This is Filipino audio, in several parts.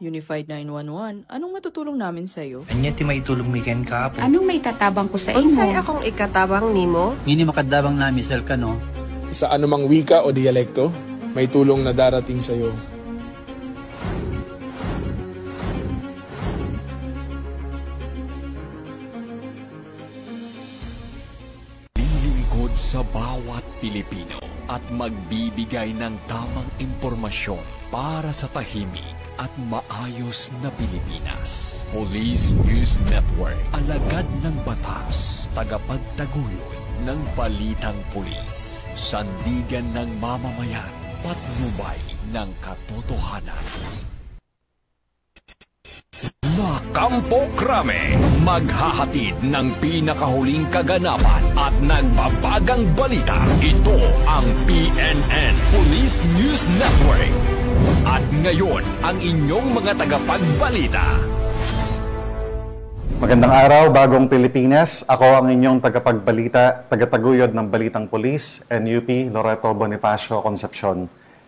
Unified 911, anong matutulong namin sa'yo? Anya ti maitulong mi ken kapo. Anong may tatabang ko sa imo? Unsay akong ikatabang nimo? Ngini makadabang nami sel ka no? Sa anumang wika o dialekto, may tulong na darating sa iyo. Lilingkod sa bawat Pilipino at magbibigay ng tamang impormasyon para sa tahimik at maayos na Pilipinas. Police News Network, alagad ng batas, tagapagtaguyod ng balitang pulis, sandigan ng mamamayan, patnubay ng katotohanan. Kampo Krame, maghahatid ng pinakahuling kaganapan at nagbabagang balita. Ito ang PNN Police News Network. At ngayon, ang inyong mga tagapagbalita. Magandang araw, Bagong Pilipinas. Ako ang inyong tagapagbalita, tagataguyod ng Balitang Pulis, NUP Loreto Bonifacio Concepcion.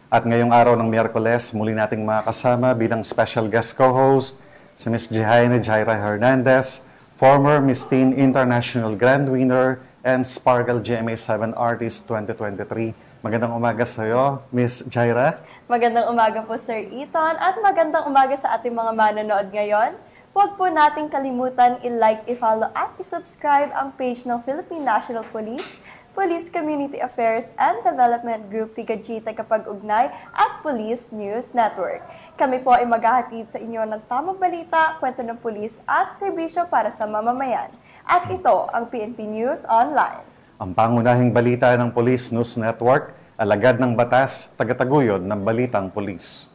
At ngayong araw ng Miyerkules, muli nating makasama bilang special guest co-host si Ms. Jihaine Jaira Hernandez, former Miss Teen International Grand Winner and Sparkle GMA7 Artist 2023. Magandang umaga sa iyo, Ms. Jaira. Magandang umaga po, Sir Ethan, at magandang umaga sa ating mga manonood ngayon. Huwag po nating kalimutan i-like, i-follow at i-subscribe ang page ng Philippine National Police, Police Community Affairs and Development Group PICAG Tagapag-Ugnay at Police News Network. Kami po ay maghahatid sa inyo ng tamang balita, kwento ng pulis at serbisyo para sa mamamayan. At ito ang PNP News Online. Ang pangunahing balita ng Police News Network, alagad ng batas, tagataguyod ng Balitang Pulis.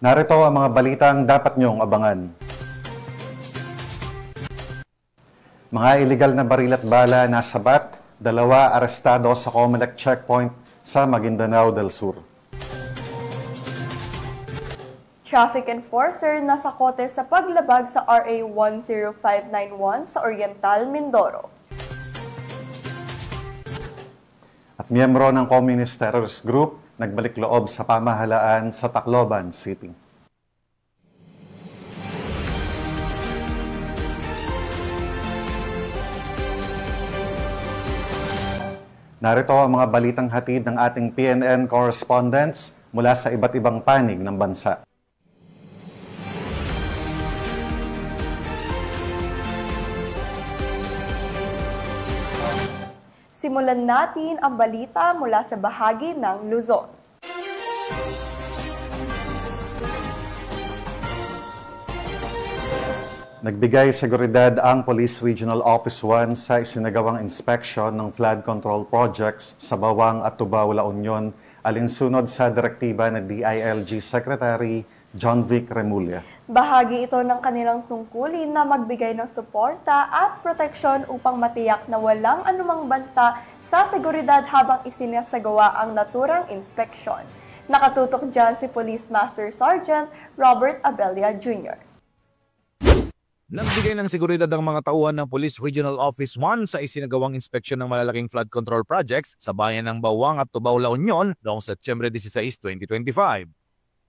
Narito ang mga balitang dapat niyong abangan. Mga iligal na baril at bala nasabat, 2 arestado sa Comelec checkpoint sa Maguindanao del Sur. Traffic enforcer nasa kote sa paglabag sa RA 10591 sa Oriental, Mindoro. At miyembro ng Communist Terrorist Group nagbalik loob sa pamahalaan sa Tacloban City. Narito ang mga balitang hatid ng ating PNN correspondents mula sa iba't ibang panig ng bansa. Simulan natin ang balita mula sa bahagi ng Luzon. Nagbigay seguridad ang Police Regional Office 1 sa isinagawang inspeksyon ng flood control projects sa Bawang at Tubao, La Union, alinsunod sa direktiba ng DILG Secretary John Vic Remulla. Bahagi ito ng kanilang tungkulin na magbigay ng suporta at proteksyon upang matiyak na walang anumang banta sa seguridad habang isinasagawa ang naturang inspeksyon. Nakatutok dyan si Police Master Sergeant Robert Abella Jr. Nagbigay ng seguridad ang mga tauhan ng Police Regional Office 1 sa isinagawang inspeksyon ng malalaking flood control projects sa bayan ng Bawang at Tubao, La Union noong Setyembre 16, 2025.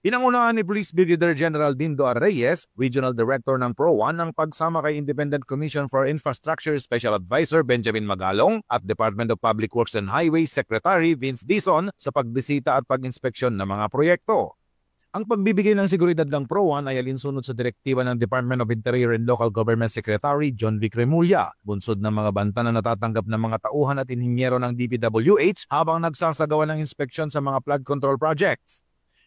Pinangunahan ni Police Brigadier General Dindo R. Reyes, Regional Director ng PRO1, ang pagsama kay Independent Commission for Infrastructure Special Advisor Benjamin Magalong at Department of Public Works and Highways Secretary Vince Dizon sa pagbisita at pag-inspeksyon ng mga proyekto. Ang pagbibigay ng seguridad ng PRO1 ay alinsunod sa direktiba ng Department of Interior and Local Government Secretary John Vic Remulla, bunsod ng mga banta na natatanggap ng mga tauhan at inhinyero ng DPWH habang nagsasagawa ng inspeksyon sa mga flood control projects.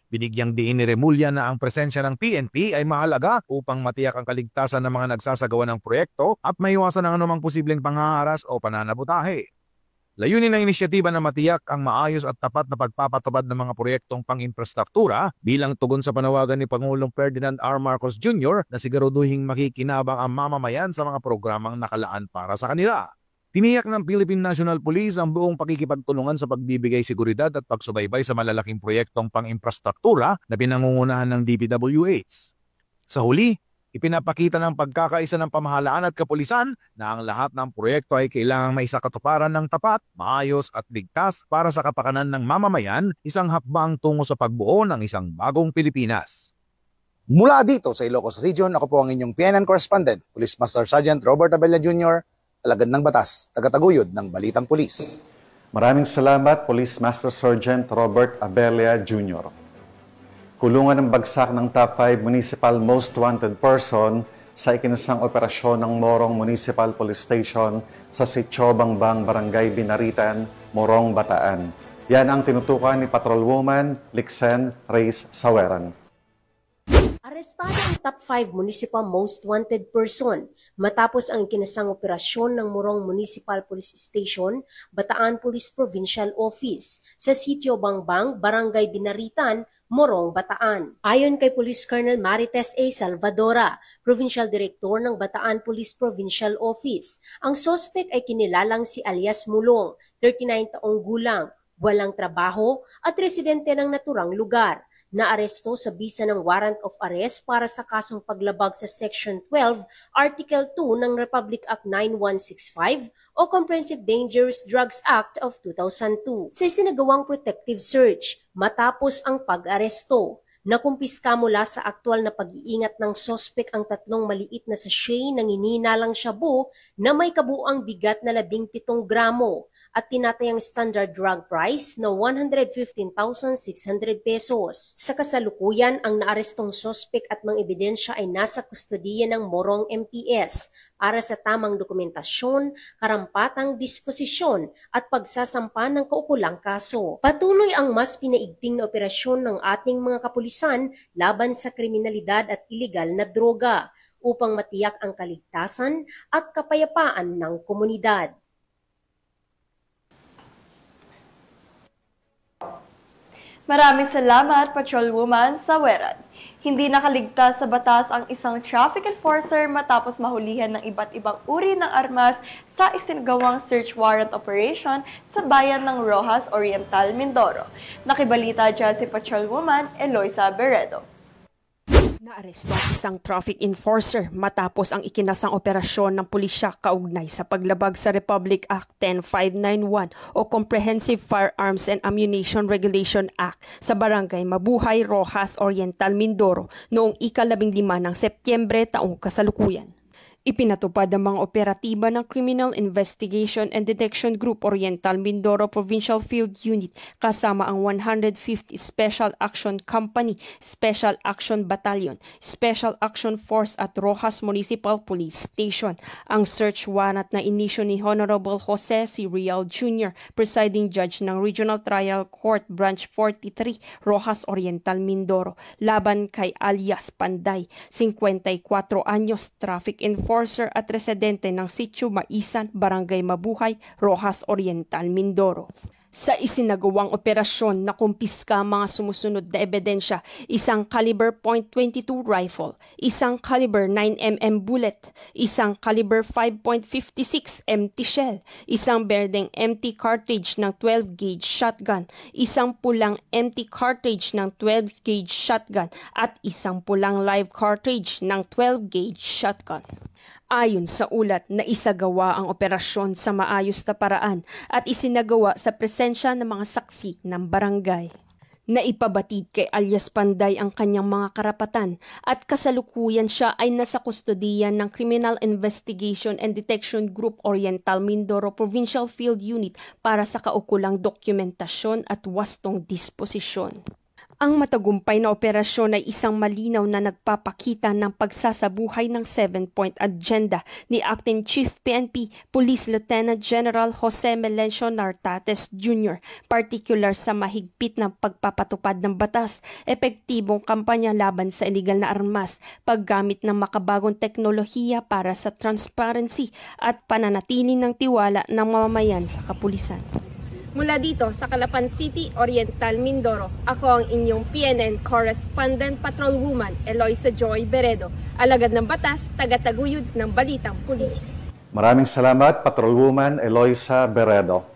Binigyang diin ni Remulla na ang presensya ng PNP ay mahalaga upang matiyak ang kaligtasan ng mga nagsasagawa ng proyekto at maiwasan ang anumang posibleng panghaharas o pananabutahe. Layunin ng inisyatiba na matiyak ang maayos at tapat na pagpapatupad ng mga proyektong pang-infrastruktura bilang tugon sa panawagan ni Pangulong Ferdinand R. Marcos Jr. na siguraduhing makikinabang ang mamamayan sa mga programang nakalaan para sa kanila. Tiniyak ng Philippine National Police ang buong pakikipagtulungan sa pagbibigay seguridad at pagsubaybay sa malalaking proyektong pang-infrastruktura na pinangungunahan ng DPWH. Sa huli, Ipinapakita ng pagkakaisa ng pamahalaan at kapulisan na ang lahat ng proyekto ay kailangang maisakatuparan ng tapat, maayos at ligtas para sa kapakanan ng mamamayan, isang hakbang tungo sa pagbuo ng isang bagong Pilipinas. Mula dito sa Ilocos Region, ako po ang inyong PNN correspondent, Police Master Sergeant Robert Abella Jr., alagad ng batas, tagataguyod ng Balitang Pulis. Maraming salamat, Police Master Sergeant Robert Abella Jr. Kulungan ng bagsak ng top 5 municipal most wanted person sa ikinasang operasyon ng Morong Municipal Police Station sa Sitio Bangbang, Barangay Binaritan, Morong, Bataan. Yan ang tinutukan ni Patrolwoman Lixen Reyes Saweran. Arestado ang top 5 municipal most wanted person matapos ang ikinasang operasyon ng Morong Municipal Police Station, Bataan Police Provincial Office sa Sitio Bangbang, Barangay Binaritan, Morong, Bataan. Ayon kay Police Colonel Marites A. Salvadora, Provincial Director ng Bataan Police Provincial Office, ang sospek ay kinilalang si alias Mulong, 39 taong gulang, walang trabaho at residente ng naturang lugar. Naaresto sa bisa ng warrant of arrest para sa kasong paglabag sa Section 12, Article 2 ng Republic Act 9165 o Comprehensive Dangerous Drugs Act of 2002 sa isinagawang protective search matapos ang pag-aresto. Nakumpiska mula sa aktual na pag-iingat ng sospek ang 3 maliit na sachet ng hinihinalang shabu na may kabuuang bigat na 17 gramo at tinatayang standard drug price na 115,600 pesos. Sa kasalukuyan, ang naarestong sospek at mga ebidensya ay nasa kustodiya ng Morong MPS para sa tamang dokumentasyon, karampatang disposisyon at pagsasampa ng kaukulang kaso. Patuloy ang mas pinaigting na operasyon ng ating mga kapulisan laban sa kriminalidad at ilegal na droga upang matiyak ang kaligtasan at kapayapaan ng komunidad. Maraming salamat, Patrolwoman Saweran. Hindi nakaligtas sa batas ang isang traffic enforcer matapos mahulihan ng iba't ibang uri ng armas sa isinagawang search warrant operation sa bayan ng Roxas Oriental, Mindoro. Nakibalita dyan si Patrolwoman Eloisa Beredo. Naaresto ang isang traffic enforcer matapos ang ikinasang operasyon ng pulisya kaugnay sa paglabag sa Republic Act 10591 o Comprehensive Firearms and Ammunition Regulation Act sa Barangay Mabuhay, Roxas Oriental, Mindoro noong ika-15 ng Setyembre taong kasalukuyan. Ipinatupad ang mga operatiba ng Criminal Investigation and Detection Group Oriental Mindoro Provincial Field Unit kasama ang 150 Special Action Company, Special Action Battalion, Special Action Force at Roxas Municipal Police Station. Ang search warrant na inisyu ni Honorable Jose C. Real Jr., Presiding Judge ng Regional Trial Court Branch 43, Roxas Oriental, Mindoro, laban kay alias Panday, 54 anyos, traffic enforcer at residente ng Sitio Maisan, Barangay Mabuhay, Roxas Oriental, Mindoro. Sa isinagawang operasyon, nakumpiska ang mga sumusunod na ebidensya: isang caliber .22 rifle, isang caliber 9mm bullet, isang caliber 5.56 empty shell, isang berdeng empty cartridge ng 12-gauge shotgun, isang pulang empty cartridge ng 12-gauge shotgun, at isang pulang live cartridge ng 12-gauge shotgun. Ayon sa ulat, naisagawa ang operasyon sa maayos na paraan at isinagawa sa presensya ng mga saksi ng barangay. Naipabatid kay alias Panday ang kanyang mga karapatan at kasalukuyan siya ay nasa kustodiyan ng Criminal Investigation and Detection Group Oriental Mindoro Provincial Field Unit para sa kaukulang dokumentasyon at wastong disposisyon. Ang matagumpay na operasyon ay isang malinaw na nagpapakita ng pagsasabuhay ng 7-point agenda ni Acting Chief PNP Police Lieutenant General Jose Melencio Nartates Jr., particular sa mahigpit ng pagpapatupad ng batas, epektibong kampanya laban sa iligal na armas, paggamit ng makabagong teknolohiya para sa transparency at pananatili ng tiwala ng mamamayan sa kapulisan. Mula dito sa Calapan City, Oriental, Mindoro, ako ang inyong PNN Correspondent Patrolwoman Eloisa Joy Beredo, alagad ng batas, tagataguyod ng Balitang Pulis. Maraming salamat, Patrolwoman Eloisa Beredo.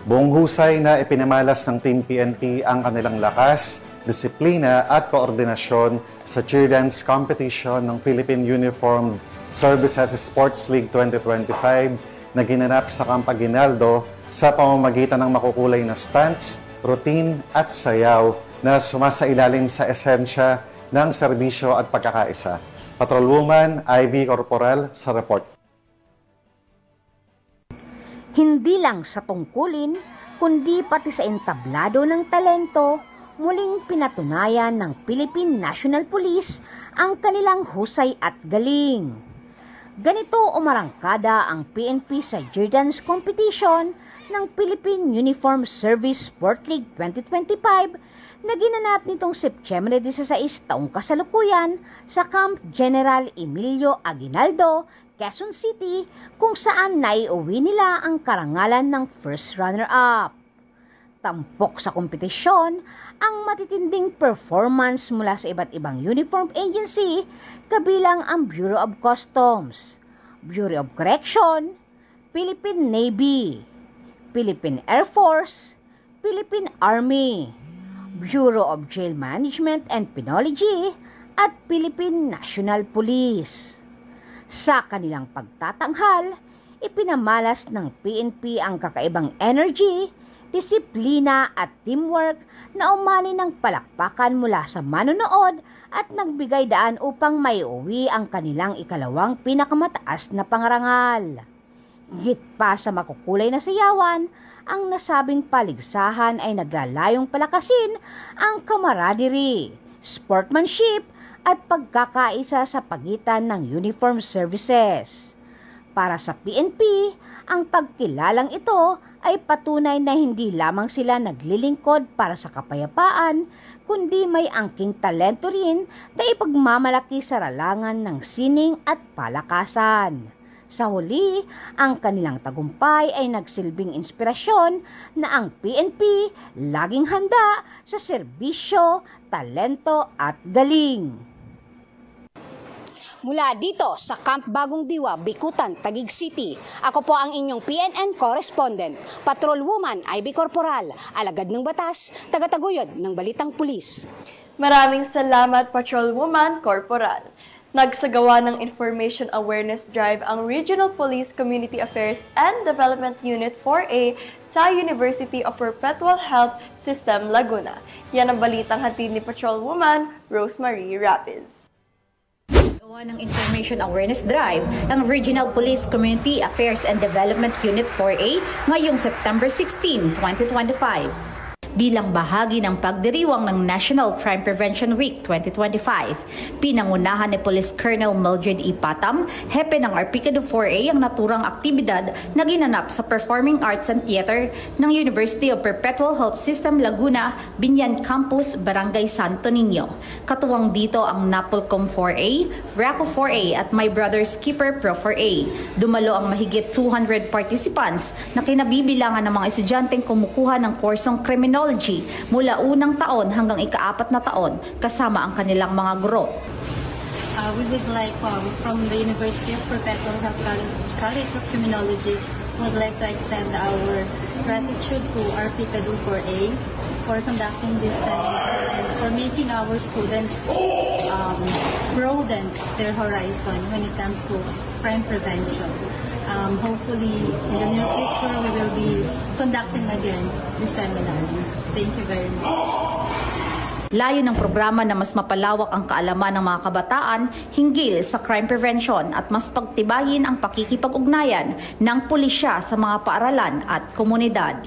Buong husay na ipinamalas ng Team PNP ang kanilang lakas, disiplina at koordinasyon sa cheer dance competition ng Philippine Uniformed Services Sports League 2025 na ginanap sa Camp Aguinaldo sa pamamagitan ng makukulay na stunts, routine at sayaw na sumasailalim sa esensya ng serbisyo at pagkakaisa. Patrolwoman Ivy Corporal sa report. Hindi lang sa tungkulin, kundi pati sa entablado ng talento, muling pinatunayan ng Philippine National Police ang kanilang husay at galing. Ganito umarangkada ang PNP sa cheer dance competition ng Philippine Uniform Service Sport League 2025 na ginanap nitong Setyembre 16 taong kasalukuyan sa Camp General Emilio Aguinaldo, Quezon City, kung saan naiuwi nila ang karangalan ng first runner-up. Tampok sa kompetisyon ang matitinding performance mula sa iba't ibang uniform agency kabilang ang Bureau of Customs, Bureau of Correction, Philippine Navy, Philippine Air Force, Philippine Army, Bureau of Jail Management and Penology at Philippine National Police. Sa kanilang pagtatanghal, ipinamalas ng PNP ang kakaibang energy, disiplina at teamwork na umani ng palakpakan mula sa manonood at nagbigay daan upang maiuwi ang kanilang ikalawang pinakamataas na pangarangal. Higit pa sa makukulay na sayawan, ang nasabing paligsahan ay naglalayong palakasin ang camaraderie, sportsmanship at pagkakaisa sa pagitan ng uniform services. Para sa PNP, ang pagkilalang ito ay patunay na hindi lamang sila naglilingkod para sa kapayapaan, kundi may angking talento rin na ipagmamalaki sa ralangan ng sining at palakasan. Sa huli, ang kanilang tagumpay ay nagsilbing inspirasyon na ang PNP laging handa sa serbisyo, talento at galing. Mula dito sa Camp Bagong Diwa, Bikutan, Taguig City, ako po ang inyong PNN correspondent, Patrolwoman Ivy Corporal, alagad ng batas, tagataguyod ng Balitang Pulis. Maraming salamat, Patrolwoman Corporal. Nagsagawa ng Information Awareness Drive ang Regional Police Community Affairs and Development Unit 4A sa University of Perpetual Health System, Laguna. Yan ang balitang hatid ni Patrolwoman Rosemary Rapids. Ng Information Awareness Drive ng Regional Police Community Affairs and Development Unit 4A ngayong September 16, 2025. Bilang bahagi ng pagdiriwang ng National Crime Prevention Week 2025, pinangunahan ni Police Colonel Mildred E. Patam, hepe ng Arpicado 4A ang naturang aktibidad na ginanap sa Performing Arts and Theater ng University of Perpetual Health System Laguna, Binyan Campus, Barangay Santo Niño. Katuwang dito ang Napolcom 4A, RACO 4A at My Brother's Keeper Pro 4A. Dumalo ang mahigit 200 participants na kinabibilangan ng mga estudyanteng kumukuha ng kursong criminology mula unang taon hanggang ika-4 na taon kasama ang kanilang mga guro. We would like from the University of Perpetual Health College of Criminology would like to extend our gratitude to Arpicado 4A for conducting this seminar and for making our students broaden their horizon when it comes to crime prevention. Hopefully, in the near future, we will be conducting again this seminar. Thank you very much. Layo ng programa na mas mapalawak ang kaalaman ng mga kabataan hinggil sa crime prevention at mas pagtibayin ang pakikipag-ugnayan ng pulisya sa mga paaralan at komunidad.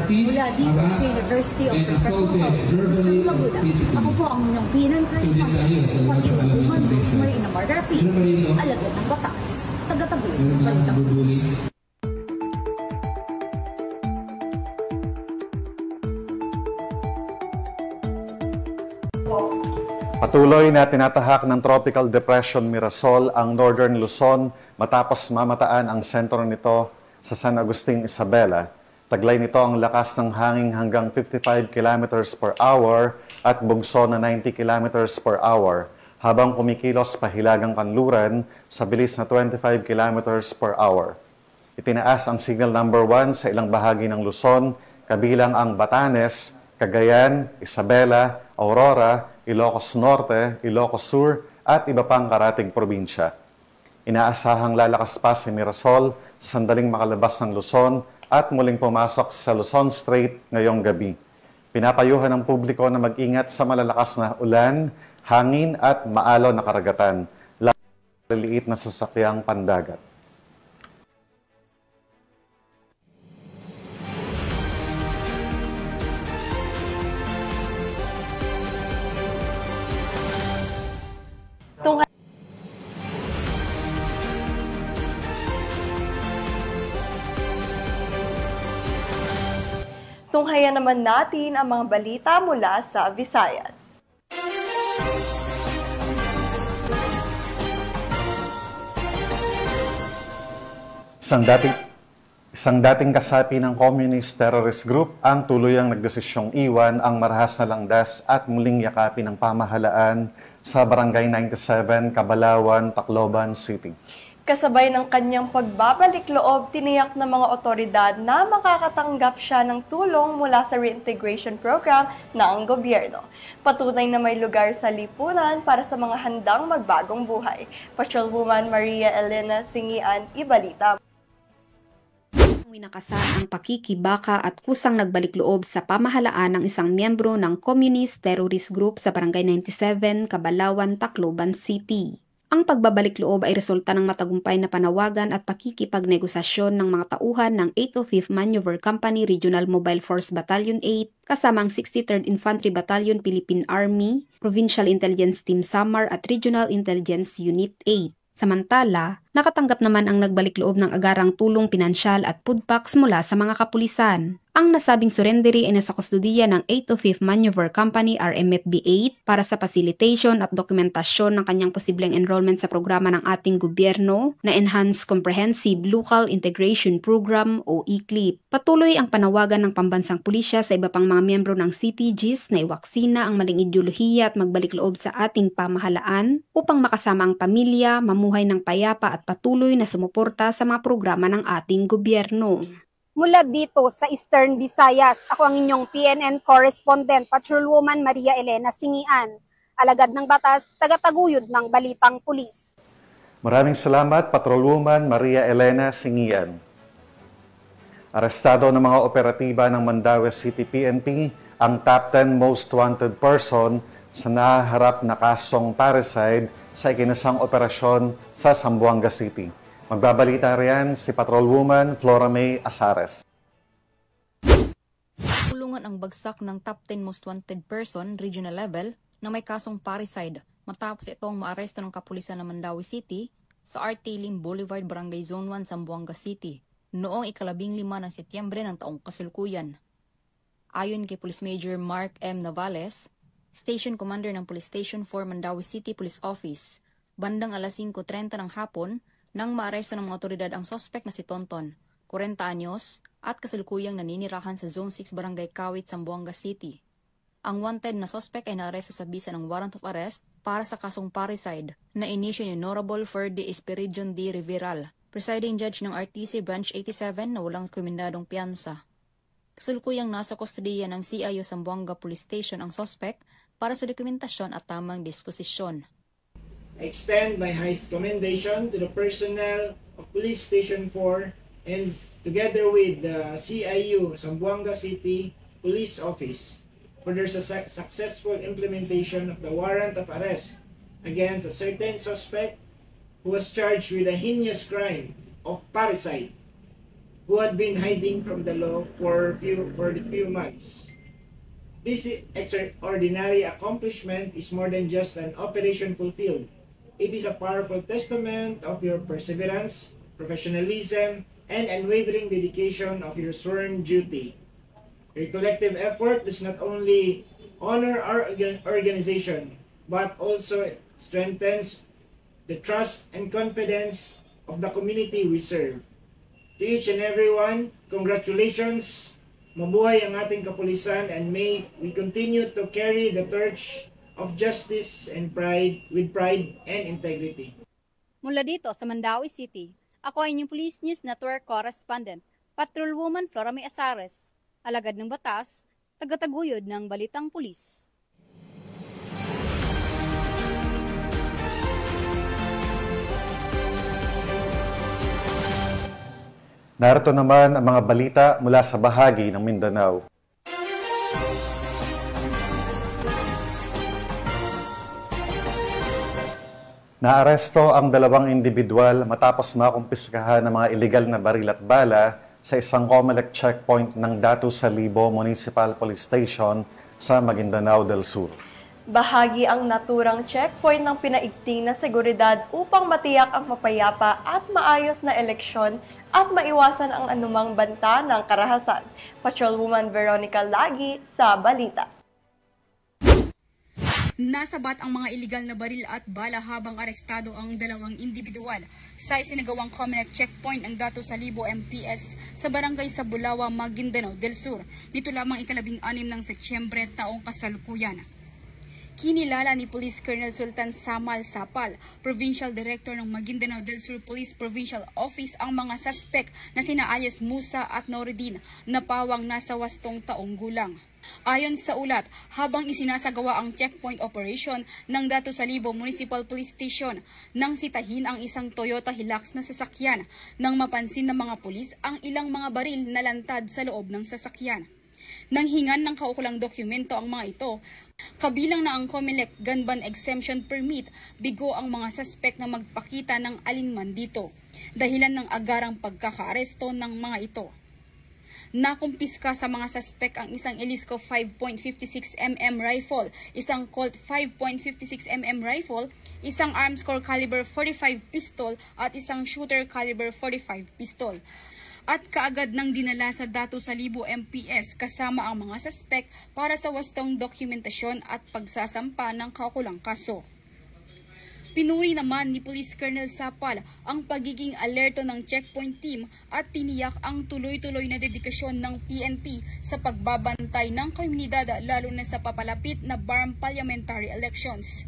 Mula dito sa University of Perpetual Health System Laguna, ako po ang inyong PNN correspondent, Patrolwoman Rosemary Rapids, alagad ng batas, tagataguyod ng Balitang Pulis. Patuloy na tinatahak ng Tropical Depression Mirasol ang Northern Luzon matapos mamataan ang sentro nito sa San Agustin, Isabela. Taglay nito ang lakas ng hangin hanggang 55 km per hour at bugso na 90 km per hour habang kumikilos pahilagang kanluran sa bilis na 25 km per hour. Itinaas ang signal number 1 sa ilang bahagi ng Luzon kabilang ang Batanes, Cagayan, Isabela, Aurora, Ilocos Norte, Ilocos Sur at iba pang karating probinsya. Inaasahang lalakas pa si Mirasol, sandaling makalabas ng Luzon at muling pumasok sa Luzon Strait ngayong gabi. Pinapayuhan ng publiko na mag-ingat sa malalakas na ulan, hangin at maalaw na karagatan, lalo na maliliit na sasakyang pandagat. Tunghayan naman natin ang mga balita mula sa Visayas. Isang dating kasapi ng Communist Terrorist Group ang tuluyang nagdesisyong iwan ang marahas na landas at muling yakapin ng pamahalaan sa Barangay 97, Cabalawan, Tacloban City. Kasabay ng kanyang pagbabalik loob, tiniyak ng mga otoridad na makakatanggap siya ng tulong mula sa reintegration program ng gobyerno. Patunay na may lugar sa lipunan para sa mga handang magbagong buhay. Patrolwoman Maria Elena Singian, ibalita. Winakasan ang pakikibaka at kusang nagbalik loob sa pamahalaan ng isang miyembro ng Communist Terrorist Group sa Barangay 97, Cabalawan, Tacloban City. Ang pagbabalik loob ay resulta ng matagumpay na panawagan at pakikipagnegosasyon ng mga tauhan ng 805th Maneuver Company Regional Mobile Force Battalion 8 kasama ang 63rd Infantry Battalion Philippine Army, Provincial Intelligence Team Samar at Regional Intelligence Unit 8. Samantala, nakatanggap naman ang nagbalik loob ng agarang tulong pinansyal at food packs mula sa mga kapulisan. Ang nasabing surrendery ay nasa kustudiya ng 805th Maneuver Company RMFB-8 para sa facilitation at dokumentasyon ng kanyang posibleng enrollment sa programa ng ating gobyerno na Enhanced Comprehensive Local Integration Program o ECLIP. Patuloy ang panawagan ng pambansang pulisya sa iba pang mga miyembro ng CTGs na iwaksina ang maling ideolohiya at magbalik loob sa ating pamahalaan upang makasama ang pamilya, mamuhay ng payapa at patuloy na sumuporta sa mga programa ng ating gobyerno. Mula dito sa Eastern Visayas, ako ang inyong PNN correspondent, Patrolwoman Maria Elena Singian, alagad ng batas, tagataguyod ng balitang pulis. Maraming salamat, Patrolwoman Maria Elena Singian. Arestado ng mga operatiba ng Mandaue City PNP ang top 10 most wanted person sa nahaharap na kasong parricide sa ikinasang operasyon sa Zamboanga City. Magbabalita riyan si Patrolwoman Flora May Asares. Tulungan ang bagsak ng top 10 most wanted person regional level na may kasong parricide matapos itong maaresto ng kapulisan ng Mandaue City sa RT Lim Boulevard, Barangay Zone 1, Zamboanga City noong ika-15 ng Setyembre ng taong kasalukuyan. Ayon kay Police Major Mark M. Navales, Station Commander ng Police Station 4 Mandaue City Police Office, bandang alas 5:30 ng hapon, nang maaresto ng mga otoridad ang sospek na si Tonton, 40 anyos, at kasalukuyang naninirahan sa Zone 6 Barangay Kawit, Zamboanga City. Ang wanted na sospek ay naaresto sa bisa ng warrant of arrest para sa kasong parricide na inisyo ni Honorable Ferdy Espiridion D. Riveral, presiding judge ng RTC Branch 87 na walang komendadong piyansa. Kasalukuyang nasa kustodiya ng CIO Zamboanga Police Station ang sospek para sa dokumentasyon at tamang disposisyon. I extend my highest commendation to the personnel of Police Station 4 and together with the CIU Zamboanga City Police Office for their successful implementation of the warrant of arrest against a certain suspect who was charged with a heinous crime of parricide, who had been hiding from the law for the few months. This extraordinary accomplishment is more than just an operation fulfilled. It is a powerful testament of your perseverance, professionalism, and unwavering dedication of your sworn duty. Your collective effort does not only honor our organization, but also strengthens the trust and confidence of the community we serve. To each and everyone, congratulations! Mabuhay ang ating kapulisan, and may we continue to carry the torch of justice and with pride and integrity. Mula dito sa Mandaue City, ako ay inyong Police News Network correspondent, Patrolwoman Flora May Asares. alagad ng batas, tagataguyod ng Balitang Pulis. Narito naman ang mga balita mula sa bahagi ng Mindanao. Naaresto ang 2 individual matapos makumpiskahan ng mga iligal na baril at bala sa isang COMELEC checkpoint ng Datu Salibo Municipal Police Station sa Maguindanao del Sur. Bahagi ang naturang checkpoint ng pinaigting na seguridad upang matiyak ang mapayapa at maayos na eleksyon at maiwasan ang anumang banta ng karahasan. Patrolwoman Veronica Lagi sa balita. Nasabat ang mga iligal na baril at bala habang arestado ang 2 individual sa isinagawang COMELEC checkpoint ng Datu Salibo MPS sa barangay sa Bulawa, Maguindanao del Sur. Nito lamang 16 ng Setyembre taong kasalukuyan. Kinilala ni Police Colonel Sultan Samal Sapal, Provincial Director ng Maguindanao del Sur Police Provincial Office, ang mga suspect na sina Alias Musa at Noureddin na pawang nasa 8 taong gulang. Ayon sa ulat, habang isinasagawa ang checkpoint operation ng Datu Salibo Municipal Police Station, nang sitahin ang isang Toyota Hilux na sasakyan, nang mapansin ng mga pulis ang ilang mga baril na lantad sa loob ng sasakyan. Nang hingan ng kaukulang dokumento ang mga ito, kabilang na ang COMELEC Gun Ban Exemption Permit, bigo ang mga suspect na magpakita ng alinman dito, dahilan ng agarang pagkakaaresto ng mga ito. Nakumpiska sa mga suspect ang isang Elisco 5.56mm rifle, isang Colt 5.56mm rifle, isang Arms Corps caliber 45 pistol at isang Shooter caliber 45 pistol. At kaagad nang dinala sa Datu Salibo MPS kasama ang mga suspect para sa wastong dokumentasyon at pagsasampa ng kaukulang kaso. Pinuri naman ni Police Colonel Sapal ang pagiging alerto ng checkpoint team at tiniyak ang tuloy-tuloy na dedikasyon ng PNP sa pagbabantay ng komunidad lalo na sa papalapit na BARM parliamentary elections.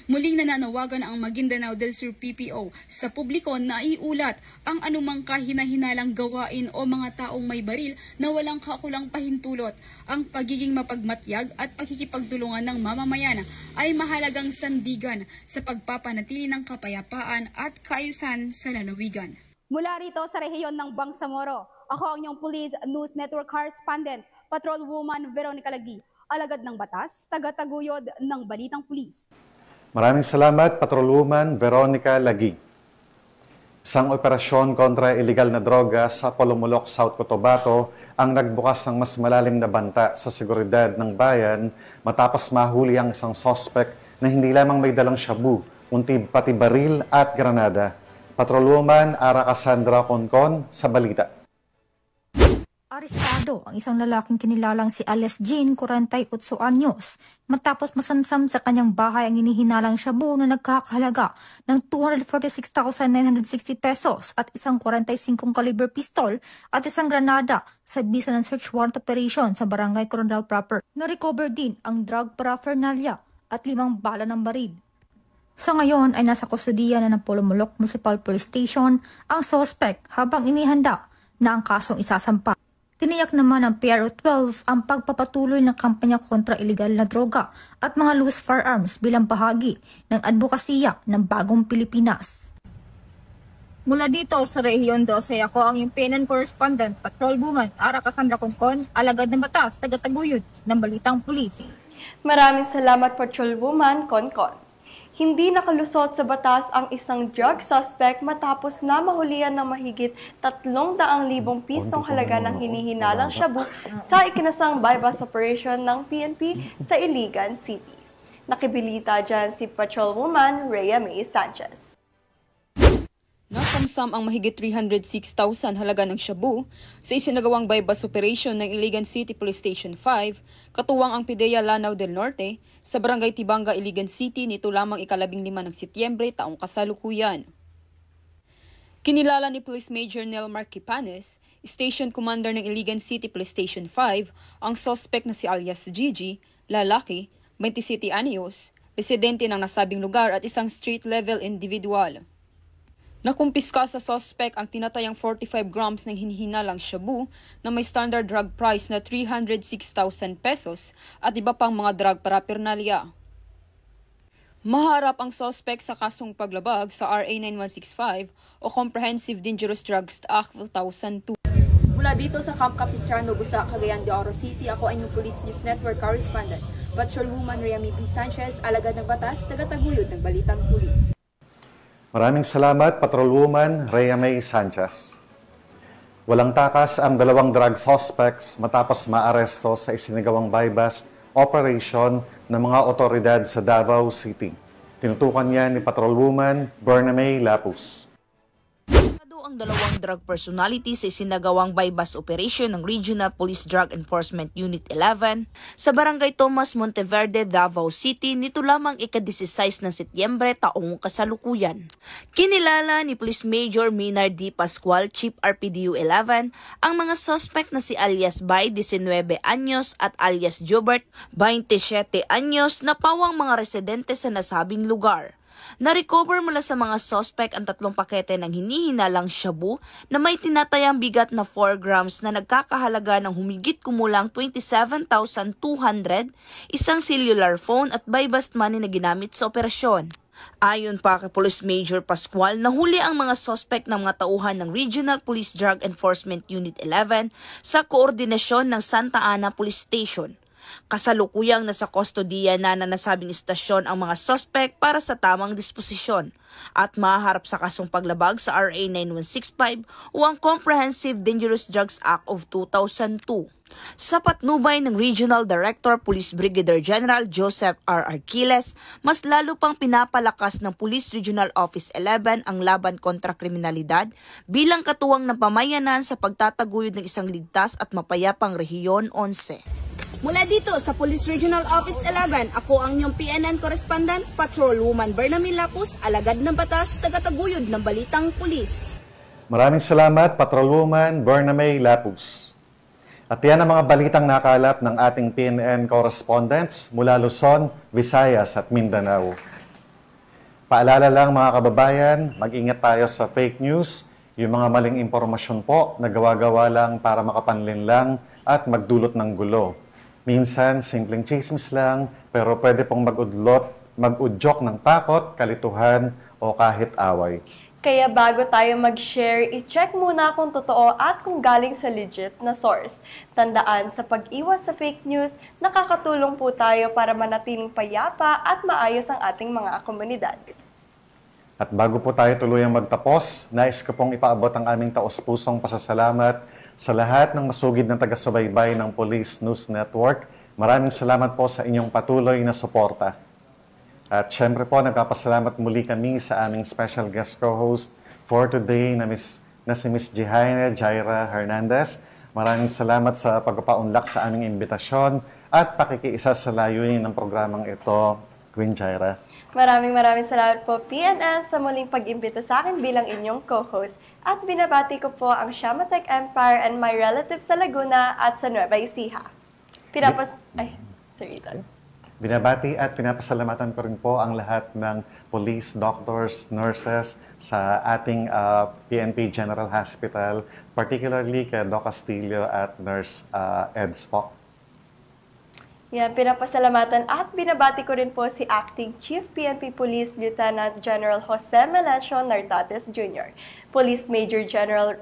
Muling nananawagan ang Maguindanao del Sur PPO sa publiko na iulat ang anumang kahina-hinalang gawain o mga taong may baril na walang kaukulang pahintulot. Ang pagiging mapagmatyag at pakikipagtulungan ng mamamayan ay mahalagang sandigan sa pagpapanatili ng kapayapaan at kaayusan sa lalawigan. Mula rito sa rehiyon ng Bangsamoro, ako ang inyong Police News Network Correspondent, Patrolwoman Veronica Lagi, alagad ng batas, tagataguyod ng Balitang Pulis. Maraming salamat, Patrolwoman Veronica Lagi. Isang operasyon kontra illegal na droga sa Polomolok, South Cotabato ang nagbukas ng mas malalim na banta sa seguridad ng bayan matapos mahuli ang isang suspect na hindi lamang may dalang shabu, kundi pati baril at granada. Patrolwoman Ara Cassandra Concon sa balita. Arestado ang isang lalaking kinilalang si Alias Jean, 48 anyos, matapos masamsam sa kanyang bahay ang hinihinalang shabu na nagkakahalaga ng 246,960 pesos at isang 45 caliber pistol at isang granada sa bisa ng search warrant operation sa Barangay Coronadal proper. Na-recover din ang drug paraphernalia at 5 bala ng baril. Sa ngayon ay nasa kustudiya na ng Polomolok Municipal Police Station ang suspect habang inihanda na ang kasong isasampa. Tiniyak naman ng PRO 12 ang pagpapatuloy ng kampanya kontra iligal na droga at mga loose firearms bilang bahagi ng advokasya ng Bagong Pilipinas. Mula dito sa Rehiyon 12, ako ang yung PNN Correspondent, Patrolwoman Ara Cassandra Concon, alagad ng batas, tagataguyod ng Balitang Pulis. Maraming salamat, Patrolwoman Concon. Hindi nakalusot sa batas ang isang drug suspect matapos na mahulihan ng mahigit 300,000 pisong halaga ng hinihinalang shabu sa ikinasang bypass operation ng PNP sa Iligan City. Nakibilita dyan si Patrolwoman Rhea May Sanchez. Nasamsam ang mahigit 306,000 halaga ng shabu sa isinagawang bypass operation ng Iligan City Police Station 5, katuwang ang PIDEA Lanao del Norte, sa Barangay Tibanga, Iligan City nito lamang 15 ng Setyembre taong kasalukuyan. Kinilala ni Police Major Nelmar Kipanes, Station Commander ng Iligan City Police Station 5, ang suspect na si alias Gigi, lalaki, 27 anyos, residente ng nasabing lugar at isang street-level individual. Nakumpiska sa suspect ang tinatayang 45 grams ng hinihinalang shabu na may standard drug price na 306,000 pesos at iba pang mga drug paraphernalia. Maharap ang suspect sa kasong paglabag sa RA 9165 o Comprehensive Dangerous Drugs Act of 2002. Mula dito sa Camp Capistrano, Busa, Cagayan de Oro City, ako ang inyong Police News Network correspondent, Patrolwoman Rhea P. Sanchez, alagad ng batas, tagataguyod ng Balitang Pulis. Maraming salamat, Patrolwoman Rhea May Sanchez. Walang takas ang dalawang drug suspects matapos maaresto sa isinagawang buy-bust operation ng mga otoridad sa Davao City. Tinutukan niya ni Patrolwoman Bernamay Lapus. Ang dalawang drug personalities sa isinagawang buy-bust operation ng Regional Police Drug Enforcement Unit 11 sa Barangay Tomas, Monteverde, Davao City nito lamang ika-16 ng Setyembre taong kasalukuyan. Kinilala ni Police Major Minar D. Pascual, Chief RPDU 11, ang mga suspect na si alias Bay, 19 anyos at alias Jobert, 27 anyos na pawang mga residente sa nasabing lugar. Na-recover mula sa mga suspect ang 3 pakete ng hinihinalang shabu na may tinatayang bigat na 4 grams na nagkakahalaga ng humigit kumulang 27,200, isang cellular phone at buy-bust money na ginamit sa operasyon. Ayon pa kay Police Major Pascual, nahuli ang mga suspect ng mga tauhan ng Regional Police Drug Enforcement Unit 11 sa koordinasyon ng Santa Ana Police Station. Kasalukuyang nasa kustodiya na nasabing istasyon ang mga suspect para sa tamang disposisyon at maharap sa kasong paglabag sa RA 9165 o ang Comprehensive Dangerous Drugs Act of 2002. Sa patnubay ng Regional Director Police Brigadier General Joseph R. Arquiles, mas lalo pang pinapalakas ng Police Regional Office 11 ang laban kontra kriminalidad bilang katuwang ng pamayanan sa pagtataguyod ng isang ligtas at mapayapang Rehiyon 11. Mula dito sa Police Regional Office 11, ako ang inyong PNN correspondent, Patrolwoman Bernamay Lapus, alagad ng batas, tagataguyod ng Balitang Pulis. Maraming salamat, Patrolwoman Bernamay Lapus. At yan ang mga balitang nakalap ng ating PNN correspondents mula Luzon, Visayas at Mindanao. Paalala lang mga kababayan, mag-ingat tayo sa fake news, yung mga maling impormasyon po na gawa-gawa lang para makapanlin lang at magdulot ng gulo. Minsan, simpleng chismis lang, pero pwede pong mag-udyok ng takot, kalituhan, o kahit away. Kaya bago tayo mag-share, i-check muna kung totoo at kung galing sa legit na source. Tandaan, sa pag-iwas sa fake news, nakakatulong po tayo para manatiling payapa at maayos ang ating mga komunidad. At bago po tayo tuluyang magtapos, nais ko pong ipaabot ang aming taos-pusong pasasalamat sa lahat ng masugid na taga-subaybay ng Police News Network. Maraming salamat po sa inyong patuloy na suporta. At syempre po, nagpapasalamat muli kami sa aming special guest co-host for today na si Miss Jaira Hernandez. Maraming salamat sa pagpapaunlak sa aming imbitasyon at pakikiisa sa layunin ng programang ito, Queen Jaira. Maraming salamat po PNN sa muling pag-imbita sa akin bilang inyong co-host. At binabati ko po ang Shamatech Empire and my relatives sa Laguna at sa Nueva Ecija. Binabati at pinapasalamatan ko rin po ang lahat ng police, doctors, nurses sa ating PNP General Hospital, particularly kay Doc Castillo at Nurse Eds po. Yan, pinapasalamatan at binabati ko rin po si Acting Chief PNP Police Lieutenant General Jose Melencio Nartates Jr., Police Major General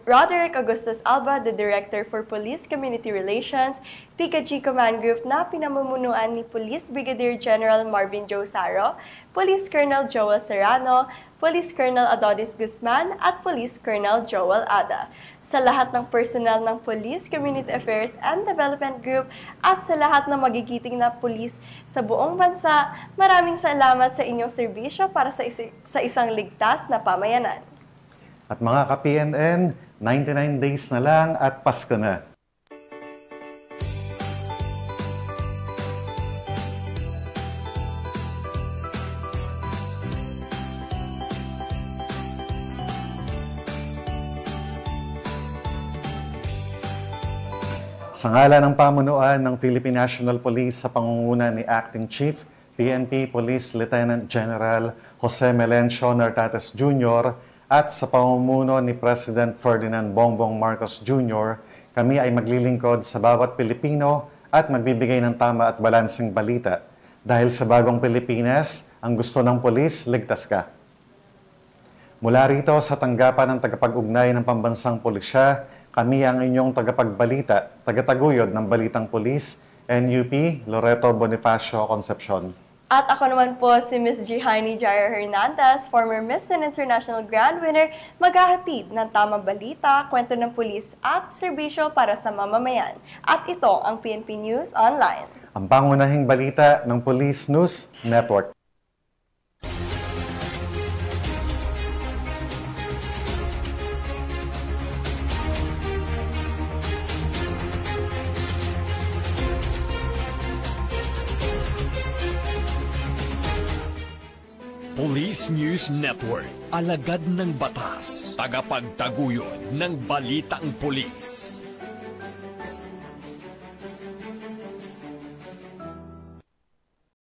Roderick Augustus Alba, the Director for Police Community Relations, PKG Command Group na pinamumunuan ni Police Brigadier General Marvin Joe Saro, Police Colonel Joel Serrano, Police Colonel Adonis Guzman at Police Colonel Joel Ada. Sa lahat ng personnel ng Police Community Affairs and Development Group at sa lahat ng magigiting na pulis sa buong bansa, maraming salamat sa inyong serbisyo para sa isang ligtas na pamayanan. At mga ka-PNN, 99 days na lang at Pasko na. Sa ngala ng pamunuan ng Philippine National Police sa pangunguna ni Acting Chief PNP Police Lieutenant General Jose Melencio Nartates Jr. at sa pamumuno ni President Ferdinand Bongbong Marcos Jr., kami ay maglilingkod sa bawat Pilipino at magbibigay ng tama at balanseng balita. Dahil sa bagong Pilipinas, ang gusto ng pulis, ligtas ka. Mula rito sa tanggapan ng tagapag-ugnay ng pambansang pulisya, kami ang inyong tagapagbalita, tagataguyod ng Balitang Pulis, NUP Loreto Bonifacio Concepcion. At ako naman po si Ms. Jihaini Jair Hernandez, former Miss and International Grand Winner, maghahatid ng tamang balita, kwento ng pulis at serbisyo para sa mamamayan. At ito ang PNP News Online. Ang pangunahing balita ng Police News Network. Police News Network, alagad ng batas, tagapagtaguyod ng balitang pulis.